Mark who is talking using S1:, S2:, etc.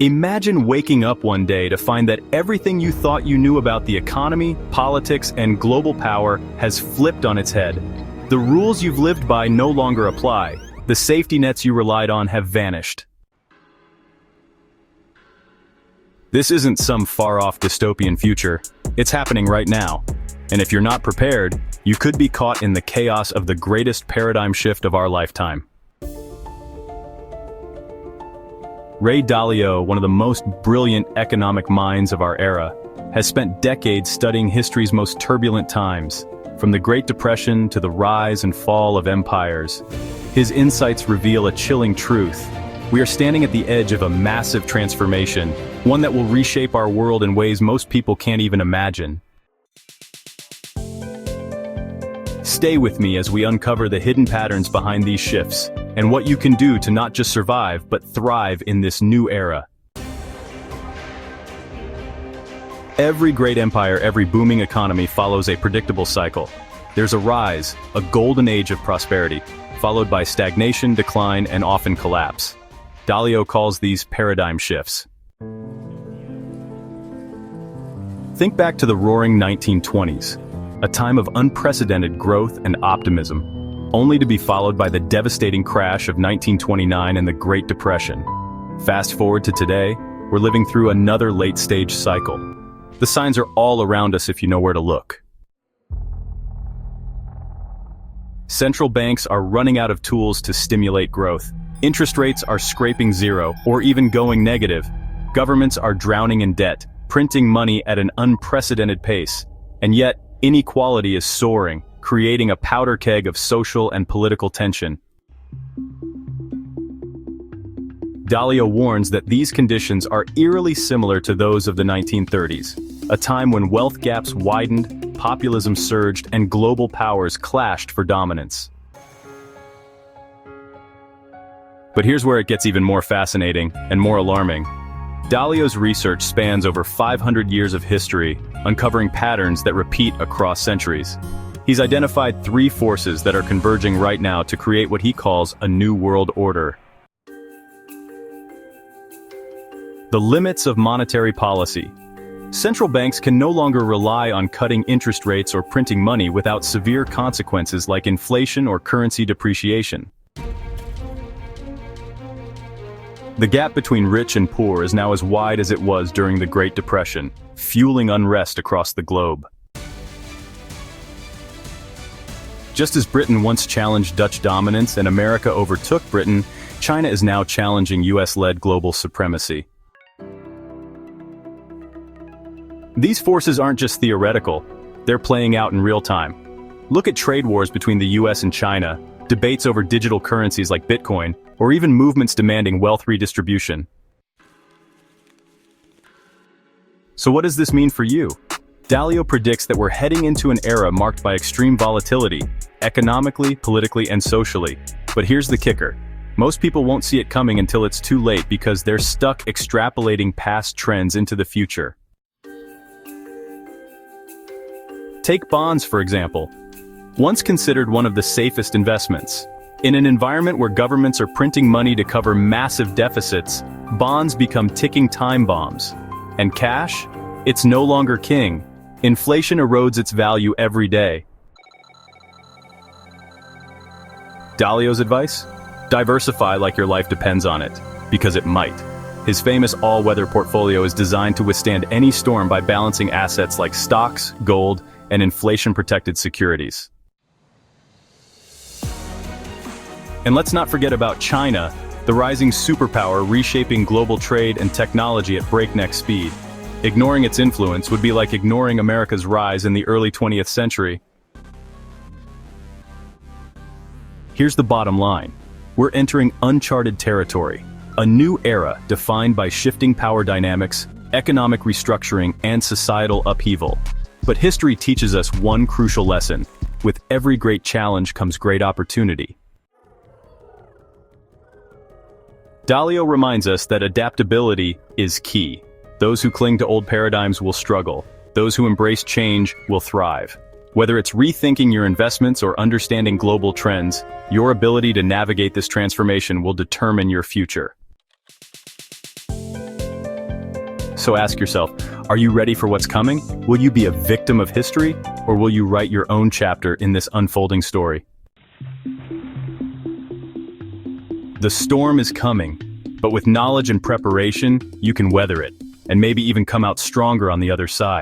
S1: Imagine waking up one day to find that everything you thought you knew about the economy, politics, and global power has flipped on its head. The rules you've lived by no longer apply. The safety nets you relied on have vanished. This isn't some far-off dystopian future. It's happening right now. And if you're not prepared, you could be caught in the chaos of the greatest paradigm shift of our lifetime. Ray Dalio, one of the most brilliant economic minds of our era, has spent decades studying history's most turbulent times, from the Great Depression to the rise and fall of empires. His insights reveal a chilling truth. We are standing at the edge of a massive transformation, one that will reshape our world in ways most people can't even imagine. Stay with me as we uncover the hidden patterns behind these shifts, and what you can do to not just survive, but thrive in this new era. Every great empire, every booming economy follows a predictable cycle. There's a rise, a golden age of prosperity, followed by stagnation, decline, and often collapse. Dalio calls these paradigm shifts. Think back to the roaring 1920s, a time of unprecedented growth and optimism, only to be followed by the devastating crash of 1929 and the Great Depression. Fast forward to today, we're living through another late-stage cycle. The signs are all around us if you know where to look. Central banks are running out of tools to stimulate growth. Interest rates are scraping zero, or even going negative. Governments are drowning in debt, printing money at an unprecedented pace. And yet, inequality is soaring, creating a powder keg of social and political tension. Dalio warns that these conditions are eerily similar to those of the 1930s, a time when wealth gaps widened, populism surged, and global powers clashed for dominance. But here's where it gets even more fascinating and more alarming. Dalio's research spans over 500 years of history, uncovering patterns that repeat across centuries. He's identified three forces that are converging right now to create what he calls a new world order. The limits of monetary policy. Central banks can no longer rely on cutting interest rates or printing money without severe consequences like inflation or currency depreciation. The gap between rich and poor is now as wide as it was during the Great Depression, fueling unrest across the globe. Just as Britain once challenged Dutch dominance and America overtook Britain, China is now challenging US-led global supremacy. These forces aren't just theoretical, they're playing out in real time. Look at trade wars between the US and China, debates over digital currencies like Bitcoin, or even movements demanding wealth redistribution. So what does this mean for you? Dalio predicts that we're heading into an era marked by extreme volatility, economically, politically, and socially. But here's the kicker. Most people won't see it coming until it's too late because they're stuck extrapolating past trends into the future. Take bonds, for example. Once considered one of the safest investments. In an environment where governments are printing money to cover massive deficits, bonds become ticking time bombs. And cash? It's no longer king. Inflation erodes its value every day. Dalio's advice? Diversify like your life depends on it, because it might. His famous all-weather portfolio is designed to withstand any storm by balancing assets like stocks, gold, and inflation-protected securities. And let's not forget about China, the rising superpower reshaping global trade and technology at breakneck speed. Ignoring its influence would be like ignoring America's rise in the early 20th century. Here's the bottom line. We're entering uncharted territory, a new era defined by shifting power dynamics, economic restructuring, and societal upheaval. But history teaches us one crucial lesson. With every great challenge comes great opportunity. Dalio reminds us that adaptability is key. Those who cling to old paradigms will struggle. Those who embrace change will thrive. Whether it's rethinking your investments or understanding global trends, your ability to navigate this transformation will determine your future. So ask yourself, are you ready for what's coming? Will you be a victim of history, or will you write your own chapter in this unfolding story? The storm is coming, but with knowledge and preparation, you can weather it, and maybe even come out stronger on the other side.